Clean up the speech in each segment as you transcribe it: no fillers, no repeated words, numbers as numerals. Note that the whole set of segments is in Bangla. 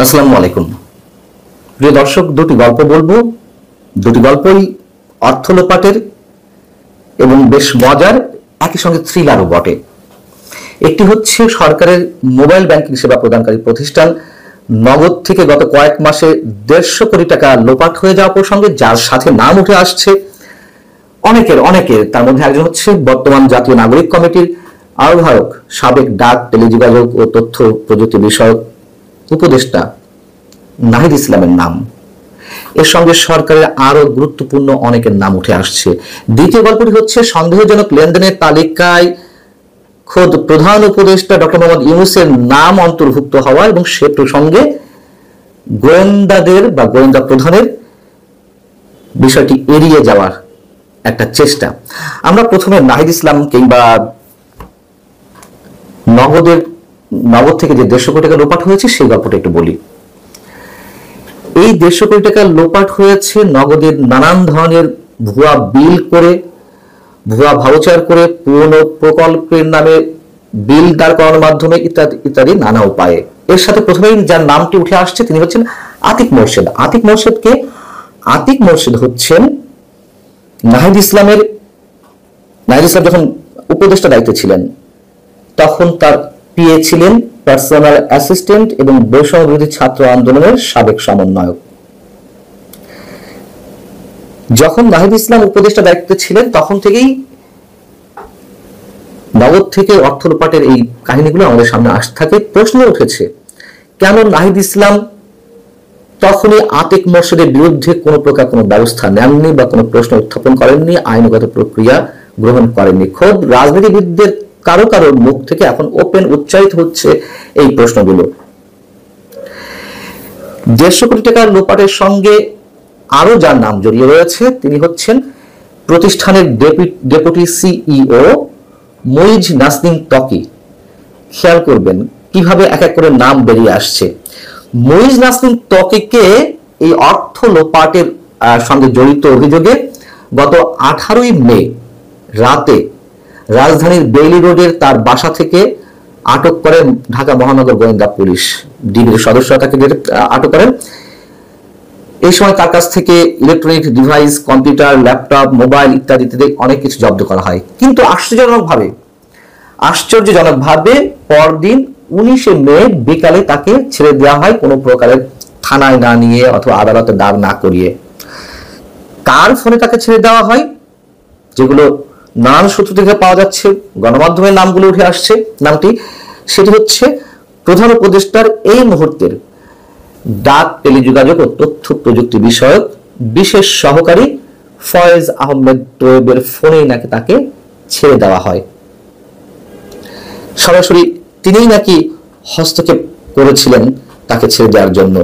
আসসালামু আলাইকুম প্রিয় দর্শক, দুটি গল্প বলবো। দুটি গল্পই অর্থ লোপাটের এবং বেশ মজার, একই সঙ্গে থ্রিলারও বটে। একটি হচ্ছে সরকারের মোবাইল ব্যাংকিং সেবা প্রদানকারী প্রতিষ্ঠান নগদ থেকে গত কয়েক মাসে 150 কোটি টাকা লোপাট হয়ে যাওয়া প্রসঙ্গে, যার সাথে নাম উঠে আসছে অনেকের। তার মধ্যে একজন হচ্ছে বর্তমান জাতীয় নাগরিক কমিটির আহ্বায়ক, সাবেক ডাক, টেলিযোগাযোগ ও তথ্য প্রযুক্তি বিষয়ক উপদেষ্টা নাহিদ ইসলামের নাম। এর সঙ্গে সরকারের আরো গুরুত্বপূর্ণ অনেকের নাম উঠে আসছে। দ্বিতীয় গল্পটি হচ্ছে সন্দেহজনক লেনদেনের তালিকায় খোদ প্রধান উপদেষ্টা ডক্টর মোহাম্মদ ইউনূসের নাম অন্তর্ভুক্ত হওয়া এবং সে প্রসঙ্গে গোয়েন্দাদের বা গোয়েন্দা প্রধানের বিষয়টি এড়িয়ে যাওয়ার একটা চেষ্টা। আমরা প্রথমে নাহিদ ইসলাম কিংবা নগদ থেকে যে 150 কোটি টাকা লোপাট হয়েছে সেই গল্পটা একটু বলি। এই 150 কোটি টাকা লোপাট হয়েছে নগদের নানান ধরনের ভুয়া বিল করে, ভুয়া ভাউচার করে, পুরনো প্রকল্পের নামে বিল দাঁড় করানোর মাধ্যমে ইত্যাদি ইত্যাদি নানা উপায়ে। এর সাথে প্রথমেই যার নামটি উঠে আসছে তিনি হচ্ছেন আতিক মোর্শেদ। আতিক মোর্শেদ হচ্ছেন নাহিদ ইসলাম যখন উপদেষ্টা দায়িত্বে ছিলেন তখন তার পিএ ছিলেন পার্সোনাল অ্যাসিস্ট্যান্ট এবং বৈষম্য বিরোধী ছাত্র আন্দোলনের সাবেক সমন্বয়ক। যখন নাহিদ ইসলাম উপদেষ্টা দায়িত্বে ছিলেন তখন থেকেই নগদ থেকে অর্থ লোপাটের এই কাহিনীগুলো আমাদের সামনে আসতে থাকে। প্রশ্ন উঠেছে, কেন নাহিদ ইসলাম তখনই আতিক মোর্শেদের বিরুদ্ধে কোনো প্রকার কোনো ব্যবস্থা নেননি বা কোনো প্রশ্ন উত্থাপন করেননি, আইনগত প্রক্রিয়া গ্রহণ করেননি? খোদ রাজনীতিবিদদের কারো মুখ থেকে এখন ওপেন উচ্চারিত হচ্ছে এই প্রশ্নগুলো। 150 কোটি টাকার লোপাটের সঙ্গে আরো যার নাম জড়িয়ে রয়েছে তিনি হচ্ছেন প্রতিষ্ঠানের ডেপুটি সিইও মুইজ নাসরিন ত্বকী। খেয়াল করবেন কিভাবে এক এক করে নাম বেরিয়ে আসছে। মুইজ নাসরিন ত্বকীকে এই অর্থ লোপাটের সঙ্গে জড়িত অভিযোগে গত 18ই মে রাতে রাজধানীর বেইলি রোডের তার বাসা থেকে আটক করেন ঢাকা মহানগর গোয়েন্দা পুলিশ। ডিবির সদস্যরা তাকে আটক করেন। এই সময় তার কাছ থেকে electronic device, computer, laptop, mobile ইত্যাদি অনেক কিছু জব্দ করা হয়। কিন্তু আশ্চর্যজনকভাবে পরদিন 19শে মে বিকালে তাকে ছেড়ে দেওয়া হয়, কোনো প্রকারের থানায় না নিয়ে অথবা আদালতে দাঁড় না করিয়ে। কার ফোনে তাকে ছেড়ে দেওয়া হয়, যেগুলো নানান সূত্র থেকে পাওয়া যাচ্ছে, গণমাধ্যমের নামগুলো উঠে আসছে, সেটি হচ্ছে প্রধান উপদেষ্টার এই মুহূর্তের ডাক, টেলিযোগাযোগ ও তথ্য প্রযুক্তি বিষয়ক বিশেষ সহকারী ফয়েজ আহমেদ তোয়েবের ফোনেই নাকি তাকে ছেড়ে দেওয়া হয়। সরাসরি তিনিই নাকি হস্তক্ষেপ করেছিলেন তাকে ছেড়ে দেওয়ার জন্য।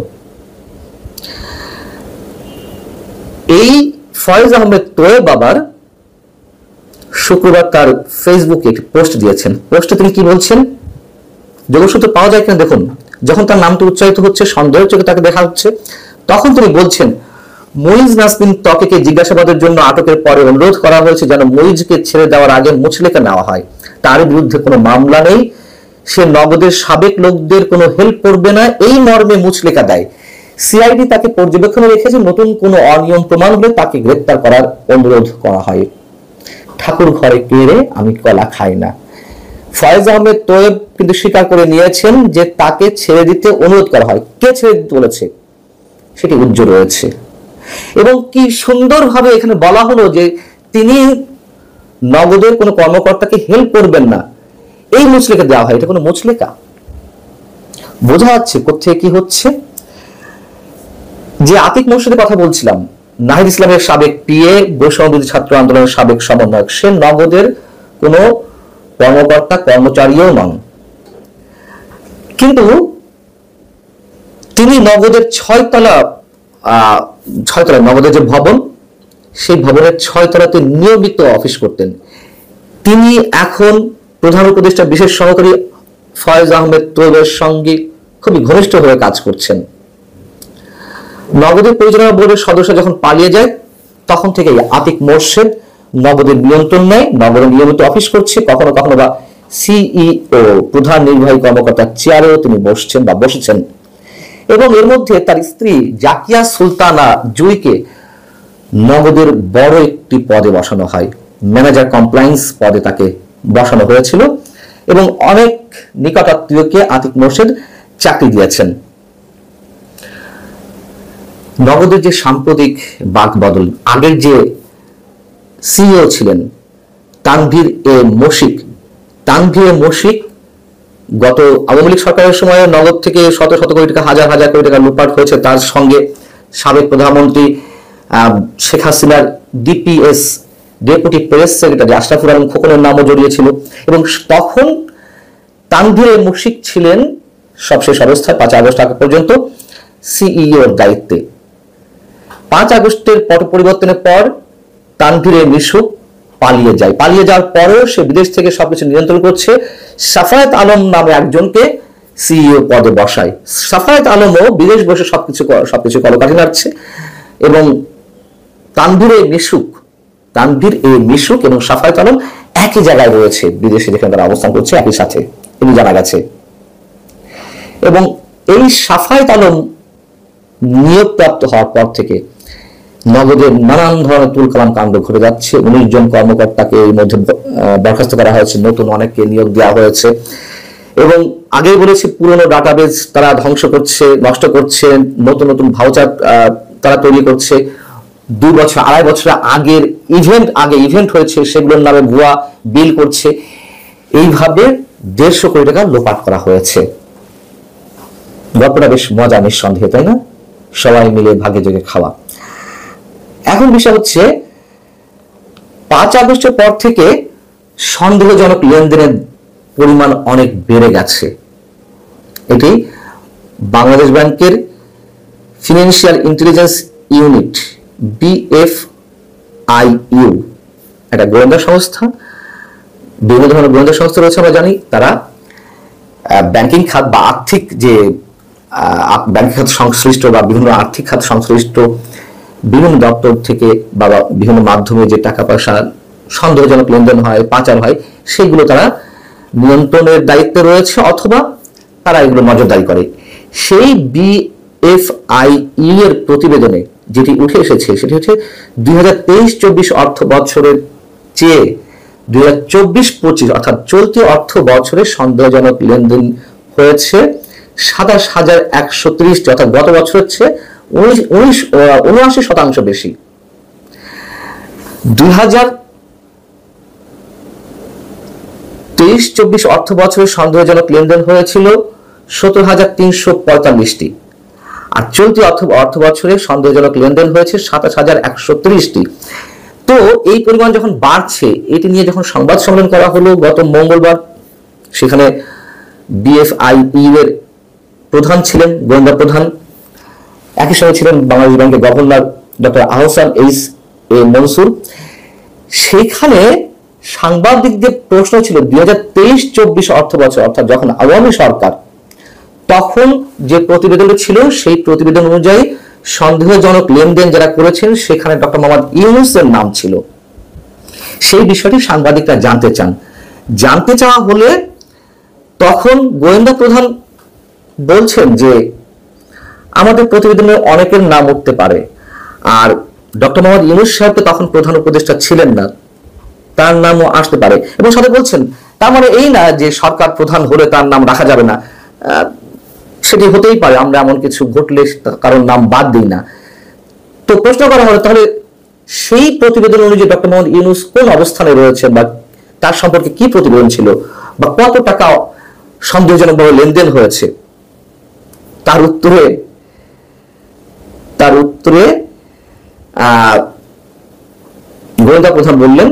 এই ফয়েজ আহমেদ তোয়েব আবার শুক্রবার তার ফেসবুকে একটি পোস্ট দিয়েছেন। পোস্টে তিনি কি বলছেন, যোগসূত্র পাওয়া যায় কিনা দেখুন। যখন তার নামটি উচ্চারিত হচ্ছে, সন্দেহের চোখে তাকে দেখা হচ্ছে, তখন তিনি বলছেন, মুইজ নাসরিন ত্বকীকে জিজ্ঞাসাবাদের জন্য আটকের পরে অনুরোধ করা হয়েছে যেন মুইজকে ছেড়ে দেওয়ার আগে মুচলেকা নেওয়া হয়। তার বিরুদ্ধে কোনো মামলা নেই, সে নগদের সাবেক লোকদের কোনো হেল্প করবে না, এই মর্মে মুচলেকা দেয়। সিআইডি তাকে পর্যবেক্ষণে রেখেছে, নতুন কোনো অনিয়ম প্রমাণ হলে তাকে গ্রেপ্তার করার অনুরোধ করা হয়। ঠাকুর ঘরে কেড়ে আমি কলা খাই না। ফয়েজ আহমেদ তোয়েব কিন্তু স্বীকার করে নিয়েছেন যে তাকে ছেড়ে দিতে অনুরোধ করা হয়। কে ছেড়ে দিতে বলেছে সেটি উজ্জ্বল রয়েছে এবং কি সুন্দরভাবে এখানে বলা হলো যে তিনি নগদের কোনো কর্মকর্তাকে হেল্প করবেন না, এই মুচলেকা দেওয়া হয়। এটা কোনো মুচলেকা? বোঝা যাচ্ছে কোথায় কি হচ্ছে। যে আতিক মোর্শেদের কথা বলছিলাম, নাহিদ ইসলামের সাবেক পিএ, বৈষম্য বিরোধী ছাত্র আন্দোলনের সাবেক সমন্বয়ক, সে নগদের কোনো কর্মকর্তা কর্মচারীও নন। কিন্তু তিনি নগদের 6 তলা নগদের যে ভবন, সেই ভবনের 6 তলাতে নিয়মিত অফিস করতেন। তিনি এখন প্রধান উপদেষ্টা বিশেষ সহকারী ফয়েজ আহমেদ তোয়েবের সঙ্গে খুবই ঘনিষ্ঠভাবে কাজ করছেন। নগদের পরিচালনা বোর্ডের সদস্য যখন পালিয়ে যায় তখন থেকে আতিক মোর্শেদ নগদের নিয়ন্ত্রণ নেয়, নগরে নিয়মিত অফিস করছে, কখনো কখনো বা সিইও প্রধান নির্বাহী কর্মকর্তার চেয়ারেও তিনি বসছেন বা বসেছেন। এবং এর মধ্যে তার স্ত্রী জাকিয়া সুলতানা জুইকে নগদের বড় একটি পদে বসানো হয়, ম্যানেজার কমপ্লায়েন্স পদে তাকে বসানো হয়েছিল এবং অনেক নিকটাত্মীয়কে আতিক মোর্শেদ চাকরি দিয়েছেন। নগদের যে সাম্প্রতিক বাকবদল, আগের যে সিইও ছিলেন তানভীর এ মশিক, গত আওয়ামী লীগ সরকারের সময় নগদ থেকে শত শত কোটি টাকা, হাজার হাজার কোটি টাকা লুটপাট হয়েছে। তার সঙ্গে সাবেক প্রধানমন্ত্রী শেখ হাসিনার DPS, deputy press secretary Ashraful Alam খোকনের নামও জড়িয়েছিল এবং তখন তানভীর এ মশিক ছিলেন সবশেষ অবস্থায় 5 আগস্ট আগে পর্যন্ত সিইওর দায়িত্বে। 5 আগস্টের পট পরিবর্তনের পর তানভীর এ মশিক পালিয়ে যায়। পালিয়ে যাওয়ার পরেও সে বিদেশ থেকে সবকিছু নিয়ন্ত্রণ করছে। সাফায়েত আলম নামে একজনকে সিইও পদে বসায়। সাফায়েত আলমও বিদেশ বসে সবকিছু কলকাঠি নাড়ছে এবং তানভীর এ মশিক এবং সাফায়েত আলম একই জায়গায় রয়েছে, বিদেশে যেখানে তারা অবস্থান করছে একই সাথে, এটি জানা গেছে। এবং এই সাফায়েত আলম নিয়োগপ্রাপ্ত হওয়ার পর থেকে নগদের নানান ধরনের তুলকালাম কাণ্ড ঘটে যাচ্ছে। 19 জন কর্মকর্তাকে এর মধ্যে বরখাস্ত করা হয়েছে, নতুন অনেককে নিয়োগ দেওয়া হয়েছে এবং আগেই বলেছি পুরনো ডাটাবেজ তারা ধ্বংস করছে, নষ্ট করছে, নতুন নতুন ভাউচার তারা তৈরি করছে। 2 বছর 2.5 বছর আগের ইভেন্ট হয়েছে সেগুলোর নামে ভুয়া বিল করছে। এইভাবে 150 কোটি টাকা লোপাট করা হয়েছে। গল্পটা বেশ মজা নিঃসন্দেহে, তাই না? সবাই মিলে ভাগে যোগে খাওয়া। এখন বিষয় হচ্ছে 5 আগস্টের পর থেকে সন্দেহজনক লেনদেনের পরিমাণ অনেক বেড়ে গেছে। এটি বাংলাদেশ ব্যাংকের ফিনান্সিয়াল ইন্টেলিজেন্স ইউনিট BFIU, একটা গোয়েন্দা সংস্থা, বিভিন্ন ধরনের গোয়েন্দা সংস্থা রয়েছে আমরা জানি। তারা ব্যাংকিং খাত বা আর্থিক যে ব্যাংকিং খাত সংশ্লিষ্ট বা বিভিন্ন আর্থিক খাত সংশ্লিষ্ট বিভিন্ন দপ্তর থেকে বা বিভিন্ন মাধ্যমে যে টাকা পয়সা সন্দেহজনক লেনদেন হয়, পাচার হয়, সেগুলো তারা নিয়ন্ত্রণের দায়িত্বে রয়েছে অথবা তারা এগুলো নজরদারি করে। সেই BFIU এর প্রতিবেদনে যেটি উঠে এসেছে সেটি হচ্ছে 2023-24 অর্থ বছরের চেয়ে 2024-25 অর্থাৎ চলতি অর্থ বছরে সন্দেহজনক লেনদেন হয়েছে 27,130, অর্থাৎ গত বছর হচ্ছে 79% বেশি। 2023-24 অর্থ বছরে সন্দেহজনক লেনদেন হয়েছিল 17,345টি, আর চলতি অর্থ বছরে সন্দেহজনক লেনদেন হয়েছে 27,130টি। তো এই পরিমাণ যখন বাড়ছে, এটি নিয়ে যখন সংবাদ সম্মেলন করা হলো গত মঙ্গলবার, সেখানে BFIU এর প্রধান ছিলেন, গোয়েন্দা প্রধান, একই সঙ্গে ছিলেন বাংলাদেশ ব্যাংকের governor doctor Ahsan H A Mansur. সেখানে সাংবাদিকদের প্রশ্ন ছিল 2023-24 অর্থ বছর, অর্থাৎ যখন আওয়ামী সরকার, তখন যে প্রতিবেদন ছিল সেই প্রতিবেদন অনুযায়ী সন্দেহজনক লেনদেন যারা করেছেন সেখানে ডক্টর মোহাম্মদ ইউনূসের নাম ছিল। সেই বিষয়টি সাংবাদিকরা জানতে চাওয়া হলে তখন গোয়েন্দা প্রধান বলছেন যে আমাদের প্রতিবেদনে অনেকের নাম উঠতে পারে, আর ডক্টর মোহাম্মদ ইউনূস সাহেব তখন প্রধান উপদেষ্টা ছিলেন না, তার নামও আসতে পারে। এবং সাথে বলছেন তার মানে এই না যে সরকার প্রধান হলে তার নাম রাখা যাবে না, সেটি হতেই পারে, আমরা এমন কিছু ঘটলে কারণ নাম বাদ দিই না। তো প্রশ্ন করা হলো তাহলে সেই প্রতিবেদন অনুযায়ী ডক্টর মোহাম্মদ ইউনূস কোন অবস্থানে রয়েছেন বা তার সম্পর্কে কি প্রতিবেদন ছিল বা কত টাকা সন্দেহজনকভাবে লেনদেন হয়েছে। তার উত্তরে গোয়েন্দা প্রধান বললেন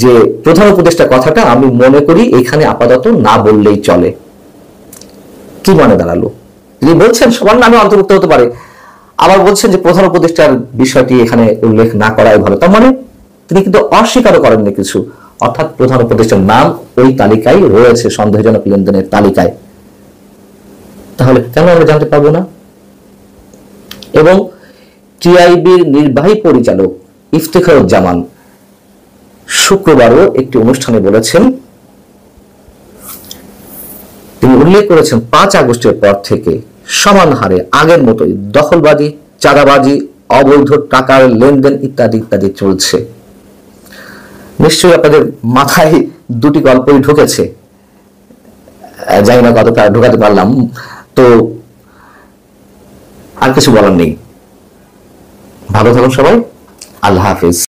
যে প্রধান উপদেষ্টা কথাটা আমি মনে করি এখানে আপাতত না বললেই চলে। কি মানে দাঁড়ালো? তিনি বলছেন সবার নামে অন্তর্ভুক্ত হতে পারে, আবার বলছেন যে প্রধান উপদেষ্টার বিষয়টি এখানে উল্লেখ না করাই ভালো। তার মানে তিনি কিন্তু অস্বীকারও করেননি কিছু, অর্থাৎ প্রধান উপদেষ্টার নাম ওই তালিকায় রয়েছে, সন্দেহজনক লেনদেনের তালিকায়। তাহলে কেন আমরা জানতে পারবো না? এবং টিআইবির নির্বাহী পরিচালক ইফতেখারুজ্জামান শুক্রবারও একটি অনুষ্ঠানে বলেছেন, তিনি উল্লেখ করেছেন 5 আগস্টের পর থেকে সমান হারে আগের মতোই দখলবাজি, চাঁদাবাজি, অবৈধ টাকার লেনদেন ইত্যাদি ইত্যাদি চলছে। নিশ্চয়ই আপনাদের মাথায় দুটি গল্পই ঢুকেছে, জানি না কতটা ঢুকাতে পারলাম। তো আর কিছু বলার নেই। ভালো থাকুন সবাই। আল্লাহ হাফিজ।